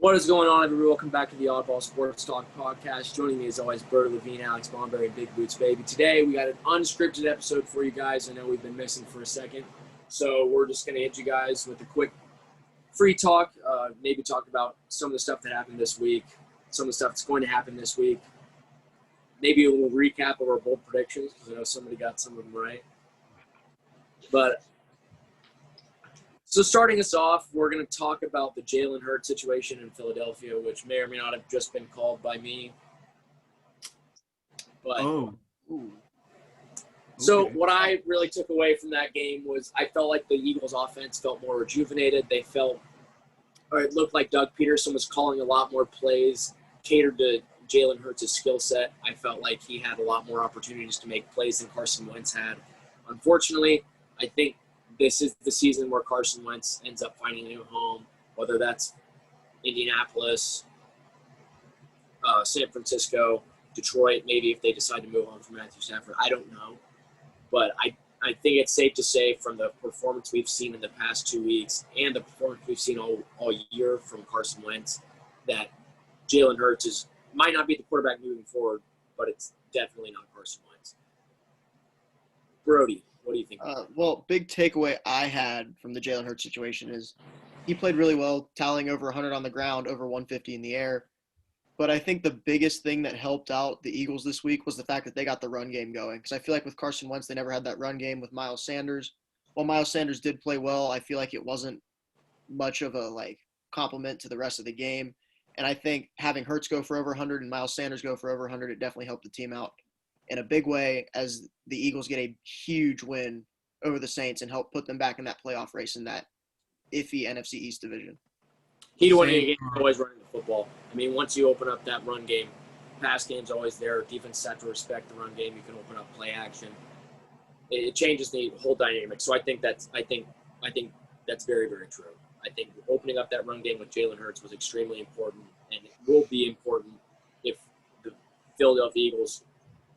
What is going on, everybody? Welcome back to the Oddball Sports Talk podcast. Joining me, as always, Berta Levine, Alex Bomberry, and Big Boots Baby. Today, we got an unscripted episode for you guys. I know we've been missing for a second, so we're just going to hit you guys with a quick free talk, maybe talk about some of the stuff that happened this week, some of the stuff that's going to happen this week, maybe a little recap of our bold predictions, because I know somebody got some of them right. But so starting us off, we're going to talk about the Jalen Hurts situation in Philadelphia, which may or may not have just been called by me. But So what I really took away from that game was I felt like the Eagles' offense felt more rejuvenated. It looked like Doug Peterson was calling a lot more plays, catered to Jalen Hurts' skill set. I felt like he had a lot more opportunities to make plays than Carson Wentz had. Unfortunately, I think this is the season where Carson Wentz ends up finding a new home, whether that's Indianapolis, San Francisco, Detroit, maybe if they decide to move on from Matthew Stafford. I don't know. But I think it's safe to say from the performance we've seen in the past 2 weeks and the performance we've seen all year from Carson Wentz that Jalen Hurts might not be the quarterback moving forward, but it's definitely not Carson Wentz. Brody, what do you think? Well, big takeaway I had from the Jalen Hurts situation is he played really well, tallying over 100 on the ground, over 150 in the air. But I think the biggest thing that helped out the Eagles this week was the fact that they got the run game going. Because I feel like with Carson Wentz, they never had that run game with Miles Sanders. While Miles Sanders did play well, I feel like it wasn't much of a compliment to the rest of the game. And I think having Hurts go for over 100 and Miles Sanders go for over 100, it definitely helped the team out in a big way as the Eagles get a huge win over the Saints and help put them back in that playoff race in that iffy NFC East division. He's always running the football. I mean, once you open up that run game, pass game's always there. Defense has to respect the run game. You can open up play action. It changes the whole dynamic. So I think that's very, very true. I think opening up that run game with Jalen Hurts was extremely important, and it will be important if the Philadelphia Eagles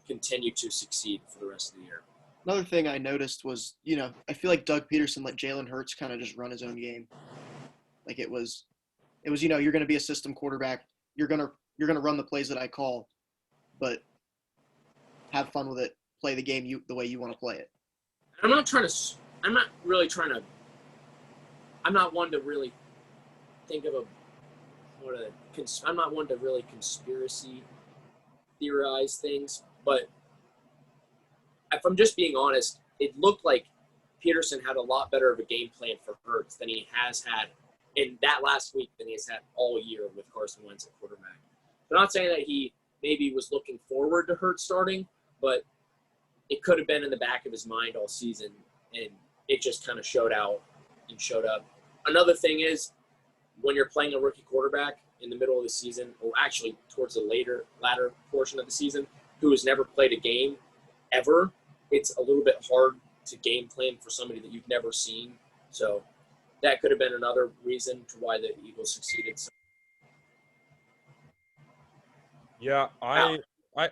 continue to succeed for the rest of the year. Another thing I noticed was, I feel like Doug Peterson let Jalen Hurts kind of just run his own game. Like it was, you're going to be a system quarterback. You're going to run the plays that I call, but have fun with it. Play the game the way you want to play it. I'm not one to really think of I'm not one to really conspiracy theorize things, but if I'm just being honest, it looked like Peterson had a lot better of a game plan for Hurts than he has had in that last week than he has had all year with Carson Wentz at quarterback. I'm not saying that he maybe was looking forward to Hurts starting, but it could have been in the back of his mind all season, and it just kind of showed up. Another thing is when you're playing a rookie quarterback in the middle of the season, or actually towards the latter portion of the season, who has never played a game ever, it's a little bit hard to game plan for somebody that you've never seen. So that could have been another reason to why the Eagles succeeded. Yeah, I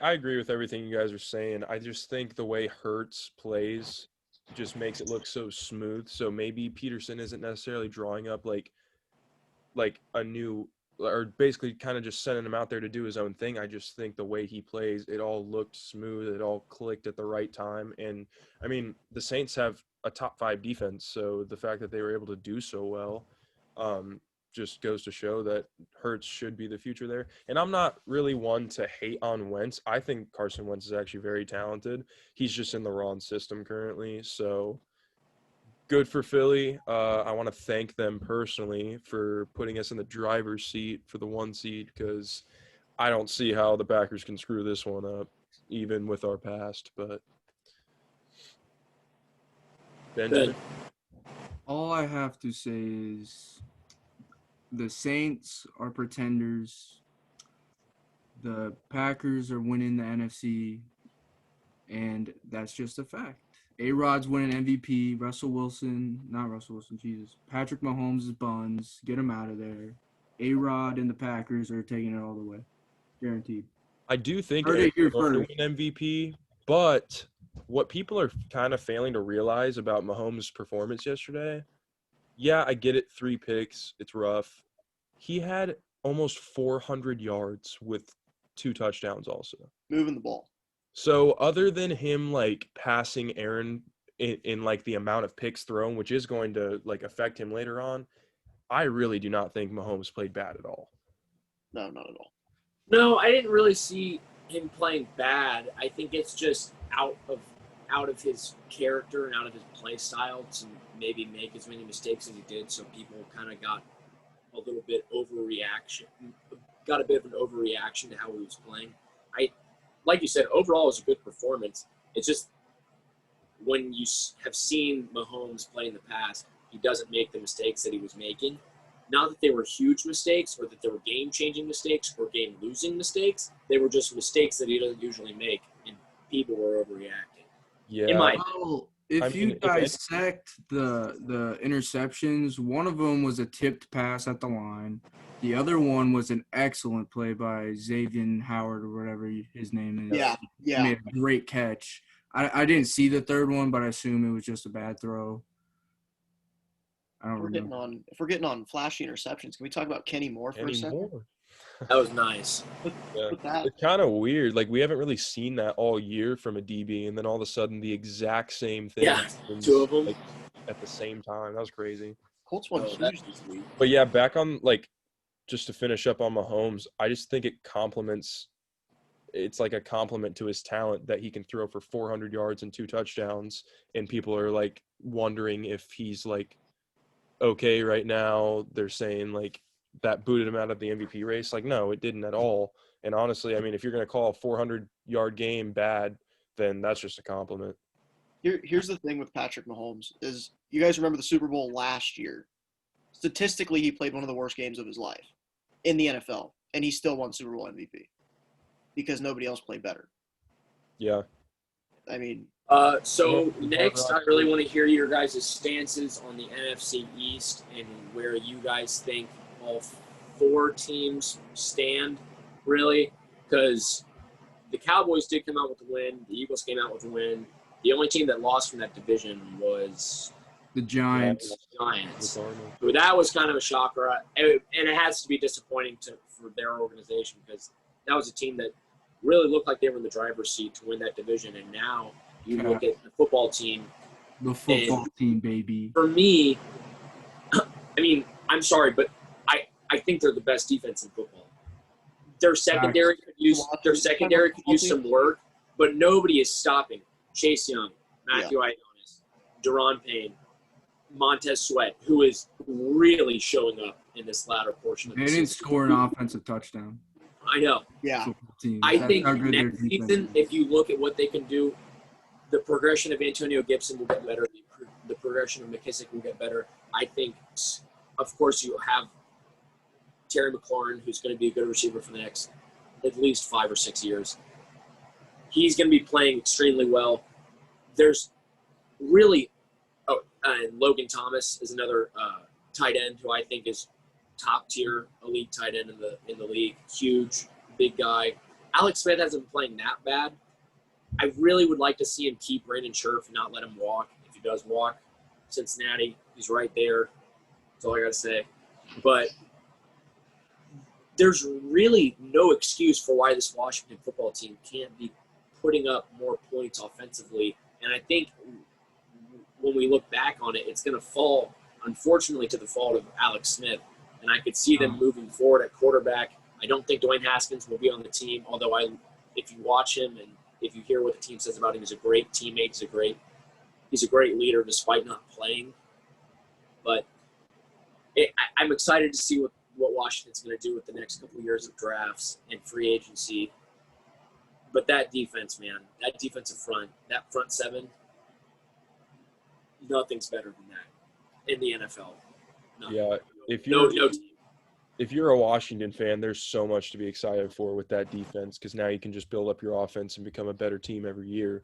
agree with everything you guys are saying. I just think the way Hurts plays just makes it look so smooth. So maybe Peterson isn't necessarily drawing up like a new, or basically kind of just sending him out there to do his own thing. I just think the way he plays, it all looked smooth. It all clicked at the right time. And, I mean, the Saints have a top 5 defense, so the fact that they were able to do so well just goes to show that Hurts should be the future there. And I'm not really one to hate on Wentz. I think Carson Wentz is actually very talented. He's just in the wrong system currently, so good for Philly. I want to thank them personally for putting us in the driver's seat for the 1 seed, because I don't see how the Packers can screw this one up, even with our past. But Benjamin? All I have to say is the Saints are pretenders. The Packers are winning the NFC, and that's just a fact. A-Rod's winning MVP. Patrick Mahomes is buns. Get him out of there. A-Rod and the Packers are taking it all the way. Guaranteed. I do think A-Rod's going to win MVP, but what people are kind of failing to realize about Mahomes' performance yesterday, yeah, I get it, 3 picks, it's rough. He had almost 400 yards with 2 touchdowns also. Moving the ball. So other than him like passing Aaron in like the amount of picks thrown, which is going to like affect him later on, I really do not think Mahomes played bad at all. No, not at all. No, I didn't really see him playing bad. I think it's just out of his character and out of his play style to maybe make as many mistakes as he did. So people kind of got a little bit got a bit of an overreaction to how he was playing. Like you said, overall it was a good performance. It's just when you have seen Mahomes play in the past, he doesn't make the mistakes that he was making. Not that they were huge mistakes or that they were game-changing mistakes or game-losing mistakes. They were just mistakes that he doesn't usually make, and people were overreacting. Yeah. Well, if you dissect the interceptions, one of them was a tipped pass at the line. The other one was an excellent play by Xavier Howard or whatever his name is. Yeah. He made a great catch. I didn't see the third one, but I assume it was just a bad throw. I don't remember. If we're getting on flashy interceptions, can we talk about Kenny Moore for a second? That was nice. Yeah. It's kind of weird. Like, we haven't really seen that all year from a DB, and then all of a sudden the exact same thing. Yeah, happens, 2 of them. like, at the same time. That was crazy. Colts won huge this week. But, yeah, back on, like, just to finish up on Mahomes, I just think it's like a compliment to his talent that he can throw for 400 yards and 2 touchdowns, and people are, like, wondering if he's, like, okay right now. They're saying, like, that booted him out of the MVP race. Like, no, it didn't at all. And honestly, I mean, if you're going to call a 400-yard game bad, then that's just a compliment. Here's the thing with Patrick Mahomes is you guys remember the Super Bowl last year. Statistically, he played one of the worst games of his life in the NFL, and he still won Super Bowl MVP because nobody else played better. Yeah. I mean – So next, I really want to hear your guys' stances on the NFC East and where you guys think all 4 teams stand, really, because the Cowboys did come out with the win. The Eagles came out with the win. The only team that lost from that division was the Giants. So that was kind of a shocker, and it has to be disappointing for their organization because that was a team that really looked like they were in the driver's seat to win that division, and now you look at the football team. The football team, baby. For me, I mean, I'm sorry, but I think they're the best defense in football. Their secondary could use some work, but nobody is stopping Chase Young, Matthew Ioannidis, Deron Payne, Montez Sweat, who is really showing up in this latter portion of the season. They didn't score an offensive touchdown. I know. Yeah. I think next season, if you look at what they can do, the progression of Antonio Gibson will get better. The progression of McKissick will get better. I think, of course, you have Terry McLaurin, who's going to be a good receiver for the next at least 5 or 6 years. He's going to be playing extremely well. There's really and Logan Thomas is another tight end who I think is top tier elite tight end in the league. Huge, big guy. Alex Smith hasn't been playing that bad. I really would like to see him keep Brandon Scherf and not let him walk. If he does walk, Cincinnati, he's right there. That's all I got to say. But there's really no excuse for why this Washington football team can't be putting up more points offensively. And I think when we look back on it, it's going to fall, unfortunately, to the fault of Alex Smith. And I could see them moving forward at quarterback. I don't think Dwayne Haskins will be on the team, although if you watch him and if you hear what the team says about him, he's a great teammate. He's a great leader despite not playing. But I'm excited to see what Washington's going to do with the next couple of years of drafts and free agency. But that defense, man, that defensive front, that front seven, nothing's better than that in the NFL. Nothing. Yeah, if you're a Washington fan, there's so much to be excited for with that defense because now you can just build up your offense and become a better team every year.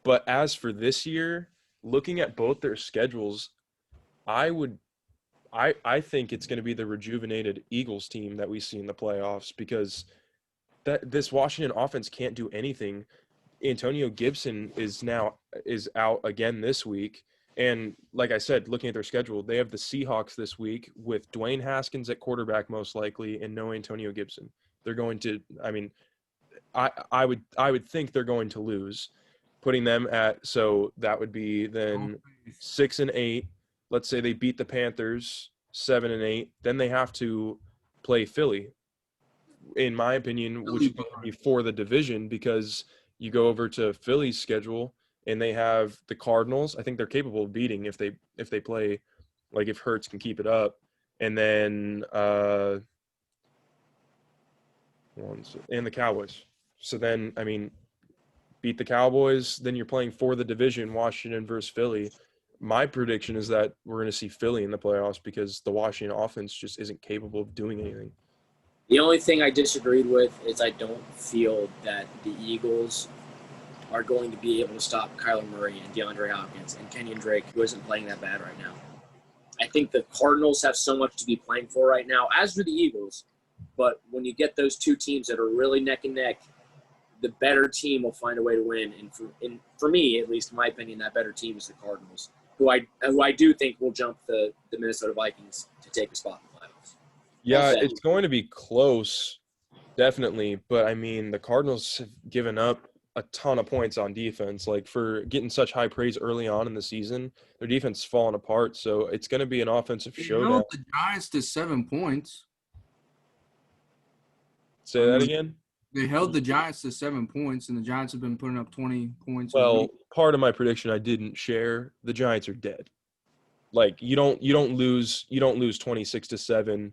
But as for this year, looking at both their schedules, I think it's going to be the rejuvenated Eagles team that we see in the playoffs because this Washington offense can't do anything. Antonio Gibson is out again this week. And like I said, looking at their schedule, they have the Seahawks this week with Dwayne Haskins at quarterback most likely and no Antonio Gibson. They're going to – I mean, I would think they're going to lose, putting them at – so that would be then 6-8. Let's say they beat the Panthers 7-8. Then they have to play Philly, in my opinion, which is going to be for the division because you go over to Philly's schedule – and they have the Cardinals. I think they're capable of beating if they play, like if Hurts can keep it up. And then and the Cowboys. So then, I mean, beat the Cowboys, then you're playing for the division, Washington versus Philly. My prediction is that we're going to see Philly in the playoffs because the Washington offense just isn't capable of doing anything. The only thing I disagreed with is I don't feel that the Eagles are going to be able to stop Kyler Murray and DeAndre Hopkins and Kenyon Drake, who isn't playing that bad right now. I think the Cardinals have so much to be playing for right now, as do the Eagles. But when you get those two teams that are really neck and neck, the better team will find a way to win. And for me, at least in my opinion, that better team is the Cardinals, who I do think will jump the Minnesota Vikings to take a spot in the playoffs. Yeah, it's going to be close, definitely. But, I mean, the Cardinals have given up a ton of points on defense. Like, for getting such high praise early on in the season, their defense is falling apart. So it's going to be an offensive showdown. Held the Giants to 7 points. Say that again? They held the Giants to 7 points, and the Giants have been putting up 20 points. Well, part of my prediction I didn't share. The Giants are dead. Like, you don't lose 26-7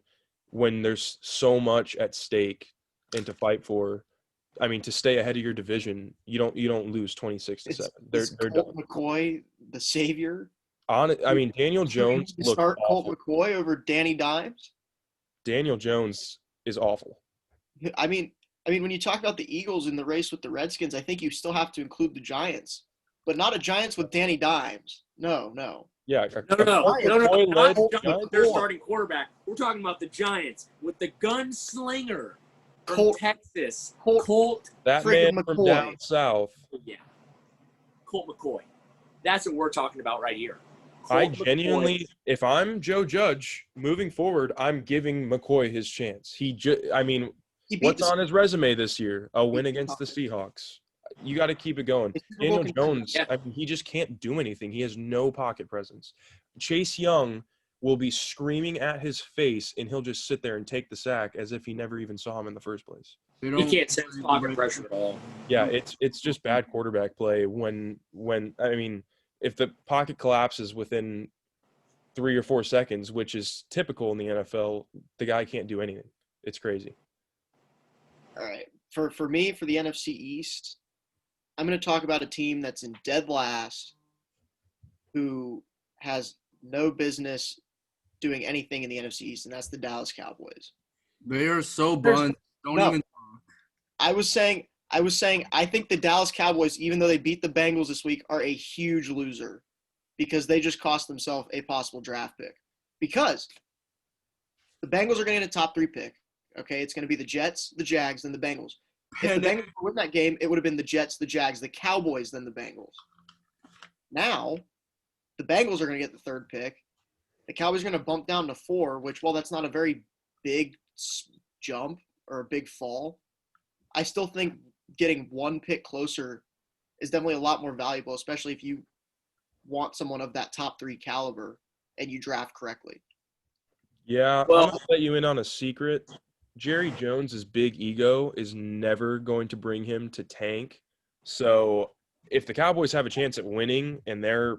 when there's so much at stake and to fight for. I mean, to stay ahead of your division, you don't lose 26-7. They're Colt McCoy the savior. I mean, Daniel Jones You looked start awful. Colt McCoy over Danny Dimes. Daniel Jones is awful. I mean, when you talk about the Eagles in the race with the Redskins, I think you still have to include the Giants, but not a Giants with Danny Dimes. No. Yeah. No. Not Giants. their starting quarterback. We're talking about the Giants with the gunslinger from Colt- Texas. Colt- Colt. That Friggin' man from McCoy. down south. Yeah. Colt McCoy. That's what we're talking about right here. I Colt genuinely, McCoy. if I'm Joe Judge moving forward, I'm giving McCoy his chance. He beat What's the- on his resume this year? A win against the Seahawks. You got to keep it going. It's Super Bowl Daniel Jones, Yeah. I mean, he just can't do anything. He has no pocket presence. Chase Young will be screaming at his face, and he'll just sit there and take the sack as if he never even saw him in the first place. He can't sense pocket pressure at all. Yeah, it's just bad quarterback play when I mean, if the pocket collapses within 3 or 4 seconds, which is typical in the NFL, the guy can't do anything. It's crazy. All right. For me, for the NFC East, I'm going to talk about a team that's in dead last who has no business doing anything in the NFC East, and that's the Dallas Cowboys. They are so buns. Even I was saying I think the Dallas Cowboys, even though they beat the Bengals this week, are a huge loser because they just cost themselves a possible draft pick. Because the Bengals are going to get a top 3 pick. Okay, it's going to be the Jets, the Jags, then the Bengals. If the Bengals win that game, it would have been the Jets, the Jags, the Cowboys, then the Bengals. Now, the Bengals are going to get the 3rd pick. The Cowboys are going to bump down to 4, which, while that's not a very big jump or a big fall, I still think getting 1 pick closer is definitely a lot more valuable, especially if you want someone of that top 3 caliber and you draft correctly. Yeah, Well- I'm going to let you in on a secret. Jerry Jones's big ego is never going to bring him to tank. So if the Cowboys have a chance at winning and they're,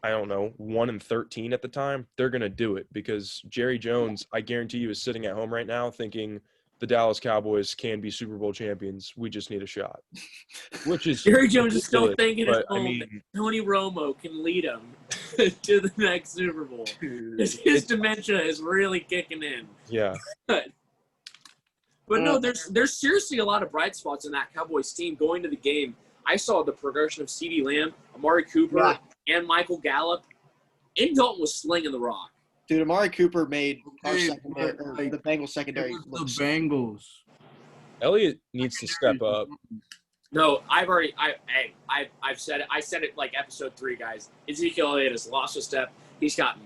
I don't know, 1-13 at the time, they're going to do it because Jerry Jones, I guarantee you, is sitting at home right now thinking the Dallas Cowboys can be Super Bowl champions. We just need a shot. Which is Jerry Jones is still ridiculous, thinking at but, I home mean, that Tony Romo can lead him to the next Super Bowl. His dementia is really kicking in. yeah. But no, there's seriously a lot of bright spots in that Cowboys team going to the game. I saw the progression of CeeDee Lamb, Amari Cooper, and Michael Gallup. And Dalton was slinging the rock. Dude, Amari Cooper made our Okay, secondary, but, or like, the Bengals secondary It was look the Bengals. Elliott needs to step up. No, I've said it. I said it like episode 3, guys. Ezekiel Elliott has lost a step. He's gotten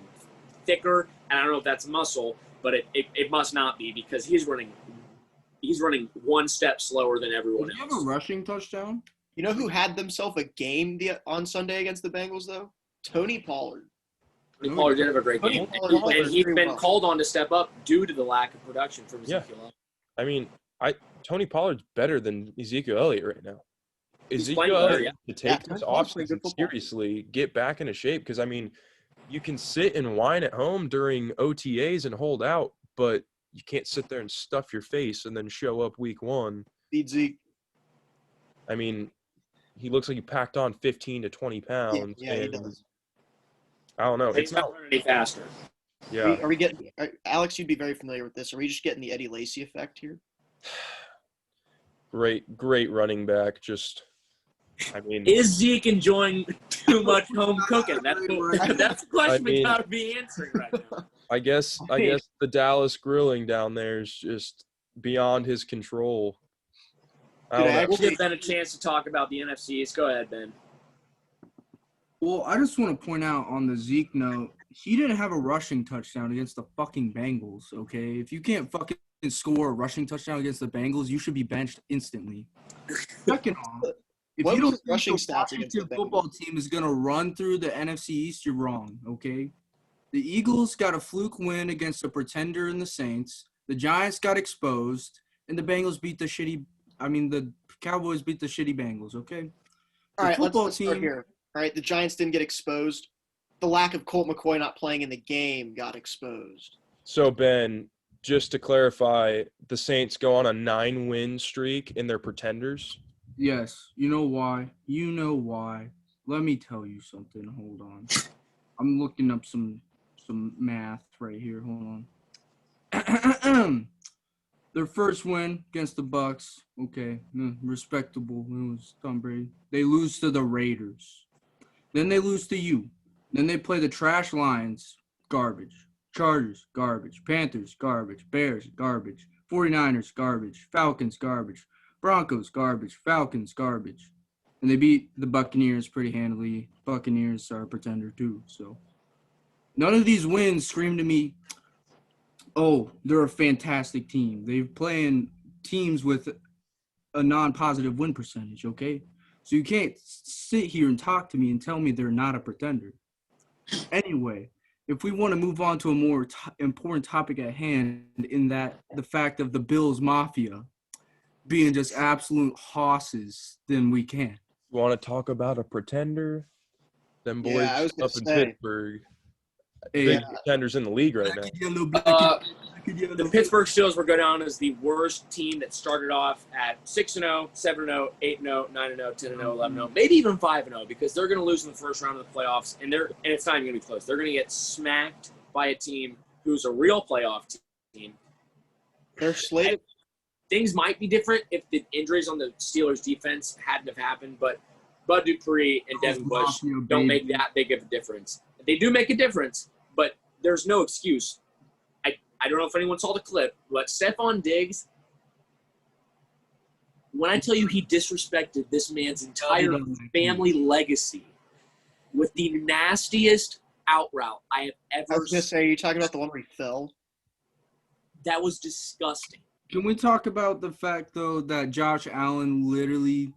thicker, and I don't know if that's muscle, but it must not be because he's running one step slower than everyone Did he else. have a rushing touchdown? You know who had themselves a game on Sunday against the Bengals, though? Tony Pollard. Tony Pollard did have a great game, and he's been called on to step up due to the lack of production from Ezekiel Elliott. I mean, Tony Pollard's better than Ezekiel Elliott right now. He's Ezekiel playing better, Elliott to take this offseason seriously, get back into shape because, I mean, you can sit and whine at home during OTAs and hold out, but you can't sit there and stuff your face and then show up week 1. Beat Zeke. I mean, he looks like he packed on 15 to 20 pounds. Yeah, he does. I don't know. He's not running any faster. Yeah. Are we getting Alex? You'd be very familiar with this. Are we just getting the Eddie Lacy effect here? Great running back. Just, I mean, is Zeke enjoying too much home cooking? That's the question we gotta be answering right now. I guess the Dallas grilling down there is just beyond his control. We'll give Ben a chance to talk about the NFCs. Go ahead, Ben. Well, I just want to point out on the Zeke note, he didn't have a rushing touchdown against the fucking Bengals, okay? If you can't fucking score a rushing touchdown against the Bengals, you should be benched instantly. Second off, if you don't think rushing the stats against the Washington football team is going to run through the NFC East, you're wrong, okay? The Eagles got a fluke win against a pretender in the Saints. The Giants got exposed, and the Bengals beat the Cowboys beat the shitty Bengals, okay? All right, let's start here. All right, the Giants didn't get exposed. The lack of Colt McCoy not playing in the game got exposed. So, Ben, just to clarify, the Saints go on a 9-win streak and they're pretenders? Yes. You know why? Let me tell you something. Hold on. I'm looking up some math right here. Hold on. Their first win against the Bucks. Okay. Respectable. It was Tom Brady. They lose to the Raiders. Then they lose to you. Then they play the trash Lions. Garbage. Chargers. Garbage. Panthers. Garbage. Bears. Garbage. 49ers. Garbage. Falcons. Garbage. Broncos. Garbage. Falcons. Garbage. And they beat the Buccaneers pretty handily. Buccaneers are a pretender too. So none of these wins scream to me, oh, they're a fantastic team. They're playing teams with a non-positive win percentage, okay? So you can't sit here and talk to me and tell me they're not a pretender. Anyway, if we want to move on to a more important topic at hand, in that the fact of the Bills Mafia being just absolute hosses, then we can. You want to talk about a pretender? Them boys up in Pittsburgh. Big pretenders in the league right now. The Pittsburgh Steelers will go down as the worst team that started off at 6-0, 7-0, 8-0, 9-0, 10-0, 11-0, maybe even 5-0 because they're going to lose in the first round of the playoffs, and it's not even going to be close. They're going to get smacked by a team who's a real playoff team. They're slated. Things might be different if the injuries on the Steelers' defense hadn't have happened, but Bud Dupree and Devin Bush don't make that big of a difference. They do make a difference, but there's no excuse. I don't know if anyone saw the clip, but Stephon Diggs, when I tell you he disrespected this man's entire family legacy with the nastiest out route I have ever seen. I was going to say, are you talking about the one where he fell? That was disgusting. Can we talk about the fact, though, that Josh Allen literally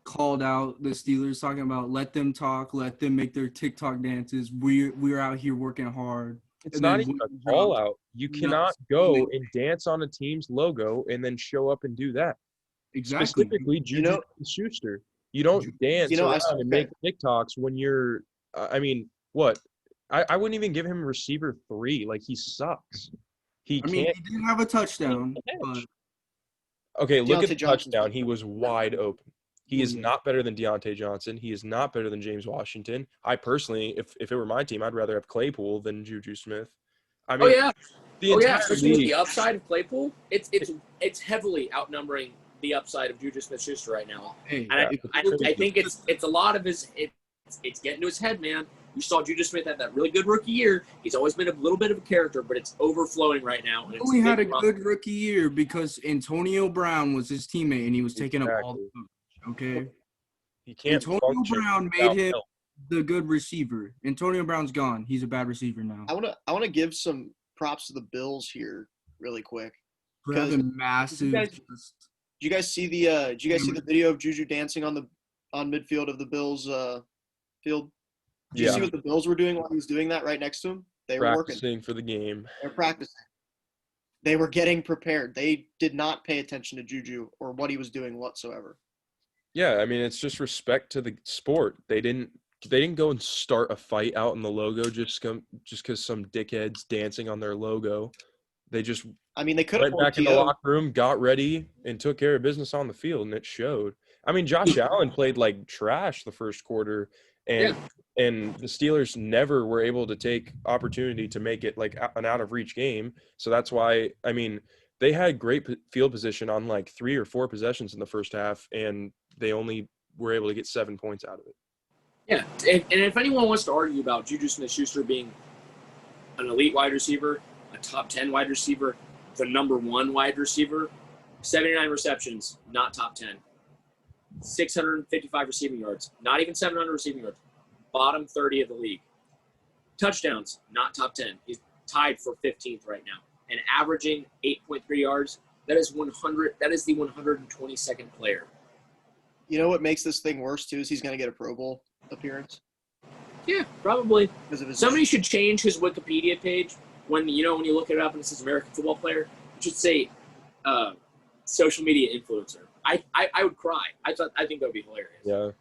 called out the Steelers, talking about let them talk, let them make their TikTok dances. We're out here working hard. It's not even a call out. You cannot go and dance on a team's logo and then show up and do that. Exactly. Specifically, Juju Schuster. You don't dance around and make TikToks when you're I mean, what? I wouldn't even give him receiver 3. Like, he sucks. He didn't have a touchdown. But... Okay, look at the touchdown. He was wide open. He is not better than Deontay Johnson. He is not better than James Washington. I personally, if it were my team, I'd rather have Claypool than Juju Smith. I mean, especially with the upside of Claypool, it's heavily outnumbering the upside of Juju Smith-Schuster right now. And I think it's a lot of his it's getting to his head, man. You saw Juju Smith have that really good rookie year. He's always been a little bit of a character, but it's overflowing right now. He only had a good rookie year because Antonio Brown was his teammate and he was taking up all the Okay. He can't Antonio function Brown made without him help. the good receiver. Antonio Brown's gone. He's a bad receiver now. I wanna give some props to the Bills here really quick. For 'Cause having massive. Did you guys see the video of Juju dancing on midfield of the Bills field? Did you see Yeah, what the Bills were doing while he was doing that right next to him? They were working. practicing for the game. They were practicing. They were getting prepared. They did not pay attention to Juju or what he was doing whatsoever. Yeah, I mean it's just respect to the sport. They didn't go and start a fight out in the logo just because some dickheads dancing on their logo. They just I mean, they could have went back in the OTO. locker room, got ready, and took care of business on the field, and it showed. I mean, Josh Allen played like trash the first quarter, and the Steelers never were able to take opportunity to make it like an out of reach game. So that's why, I mean, they had great field position on like 3 or 4 possessions in the first half, and they only were able to get 7 points out of it. Yeah, and if anyone wants to argue about Juju Smith-Schuster being an elite wide receiver, a top 10 wide receiver, the number 1 wide receiver, 79 receptions, not top 10. 655 receiving yards, not even 700 receiving yards, bottom 30 of the league. Touchdowns, not top 10. He's tied for 15th right now, and averaging 8.3 yards. That is 100. That is the 122nd player. You know what makes this thing worse too is he's going to get a Pro Bowl appearance. Yeah, probably. Because of his Somebody should change his Wikipedia page when you look it up and it says American football player. It should say social media influencer. I would cry. I think that would be hilarious. Yeah.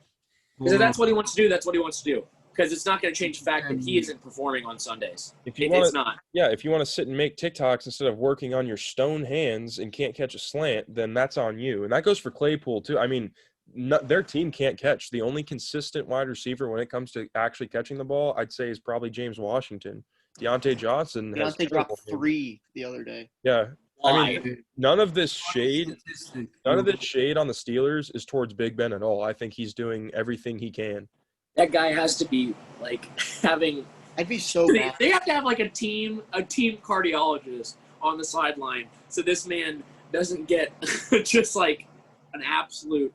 Because if that's what he wants to do, that's what he wants to do. Because it's not going to change the fact that he isn't performing on Sundays. It's not. Yeah, if you want to sit and make TikToks instead of working on your stone hands and can't catch a slant, then that's on you. And that goes for Claypool too. I mean, their team can't catch. The only consistent wide receiver when it comes to actually catching the ball, I'd say, is probably James Washington. Deontay Johnson Deontay dropped 3 the other day. Yeah. Why? I mean, none of this shade on the Steelers is towards Big Ben at all. I think he's doing everything he can. That guy has to be like having. I'd be so mad. They have to have like a team cardiologist on the sideline so this man doesn't get just like an absolute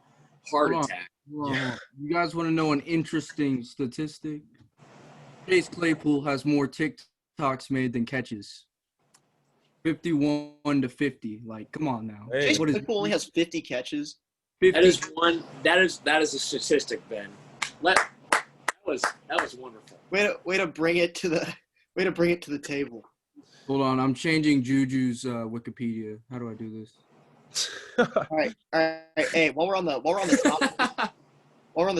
heart attack. Yeah. You guys want to know an interesting statistic? Chase Claypool has more TikToks made than catches. 51-50. Like, come on now. Hey. Chase Claypool only has 50 catches. 50. That is a statistic, Ben. That was wonderful. Way to bring it to the table. Hold on, I'm changing Juju's Wikipedia. How do I do this? All right. Hey, while we're on the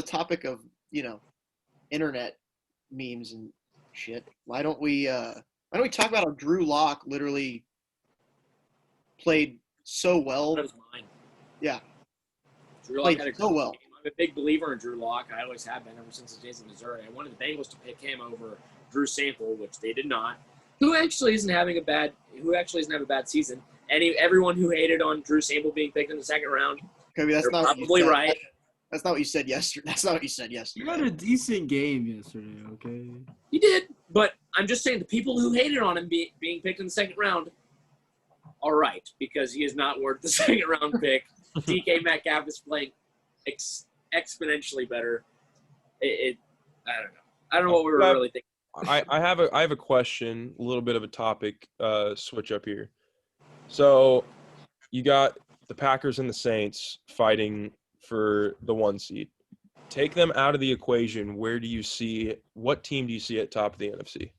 topic of internet memes and shit, why don't we talk about how Drew Lock literally played so well? That was mine. Yeah, Drew Lock had a so well. I'm a big believer in Drew Lock. I always have been ever since his days in Missouri. I wanted the Bengals to pick him over Drew Sample, which they did not. Who actually isn't having a bad season. Everyone who hated on Drew Sample being picked in the second round, Kobe, that's they're not probably right. That's not what you said yesterday. That's not what you said yesterday. You had a decent game yesterday, okay? He did, but I'm just saying the people who hated on him being picked in the second round are right because he is not worth the second round pick. DK Metcalf is playing exponentially better. I don't know. I don't know what we were really thinking. I have a question, a little bit of a topic switch up here. So you got the Packers and the Saints fighting for the 1 seed. Take them out of the equation. What team do you see at top of the NFC?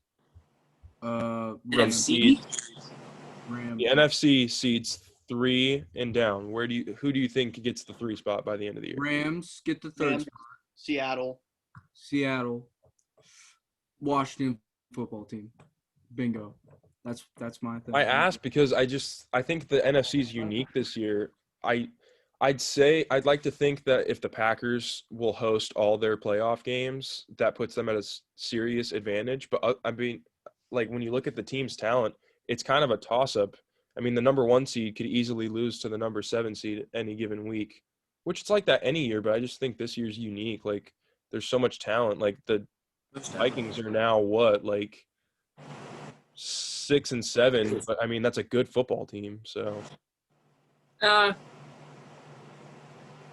NFC? Rams. The NFC seeds 3 and down. Who do you think gets the 3 spot by the end of the year? Rams get the 3rd spot. Seattle. Washington football team. Bingo. That's my thing. I asked because I think the NFC is unique this year. I'd like to think that if the Packers will host all their playoff games, that puts them at a serious advantage. But I mean, like when you look at the team's talent, it's kind of a toss-up. I mean, the number 1 seed could easily lose to the number 7 seed any given week, which it's like that any year. But I just think this year's unique. Like there's so much talent. Like the Vikings are now like 6 and 7, but I mean that's a good football team. So,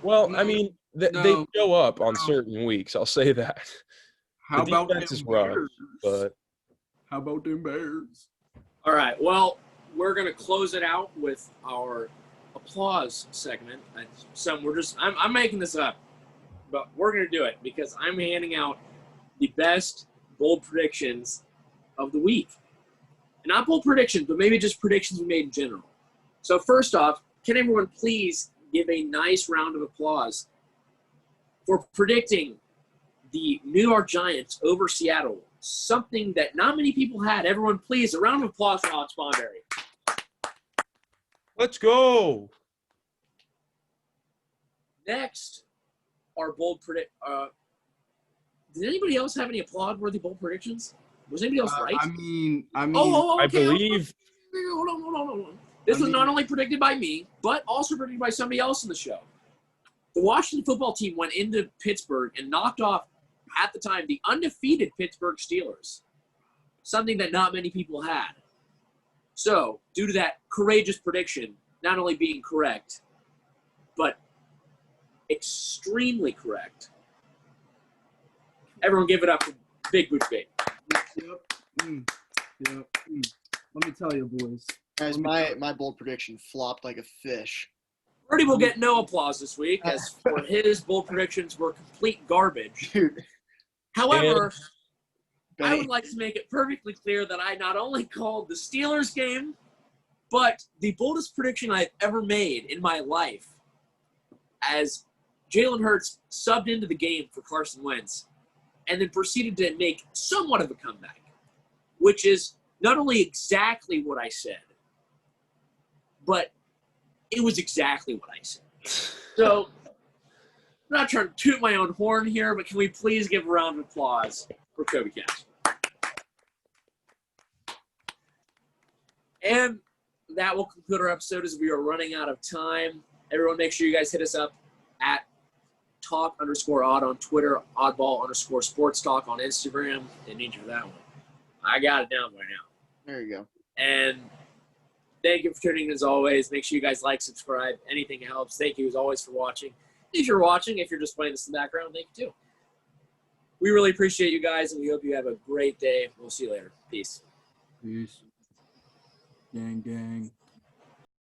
well, I mean, They No. show up on No. certain weeks. I'll say that. How The about defense them is rough, Bears? but How about them Bears? All right. Well, we're gonna close it out with our applause segment. I'm making this up, but we're gonna do it because I'm handing out the best bold predictions of the week. And not bold predictions, but maybe just predictions we made in general. So first off, can everyone please give a nice round of applause for predicting the New York Giants over Seattle, something that not many people had. Everyone, please, a round of applause for Alex Bonberry. let's go. Next, our bold predict. Did anybody else have any applaud-worthy bold predictions? Was anybody else right? I mean, I Okay. believe Hold on. This was not only predicted by me, but also predicted by somebody else in the show. The Washington football team went into Pittsburgh and knocked off, at the time, the undefeated Pittsburgh Steelers, something that not many people had. So, due to that courageous prediction, not only being correct, but extremely correct, everyone give it up for Big Boots Big. Yep. Let me tell you, boys. Guys, my bold prediction flopped like a fish. Rudy will get no applause this week, as for his bold predictions were complete garbage. Dude. However, I would like to make it perfectly clear that I not only called the Steelers game, but the boldest prediction I've ever made in my life, as Jalen Hurts subbed into the game for Carson Wentz and then proceeded to make somewhat of a comeback, which is not only exactly what I said, but it was exactly what I said. So, I'm not trying to toot my own horn here, but can we please give a round of applause for Kobe Cash? And that will conclude our episode as we are running out of time. Everyone, make sure you guys hit us up at talk_odd on Twitter, oddball_sports talk on Instagram. Didn't need you for that one. I got it down by now. There you go. And thank you for tuning in as always. Make sure you guys like, subscribe. Anything helps. Thank you as always for watching. If you're watching, if you're just playing this in the background, thank you too. We really appreciate you guys, and we hope you have a great day. We'll see you later. Peace. Peace. Gang.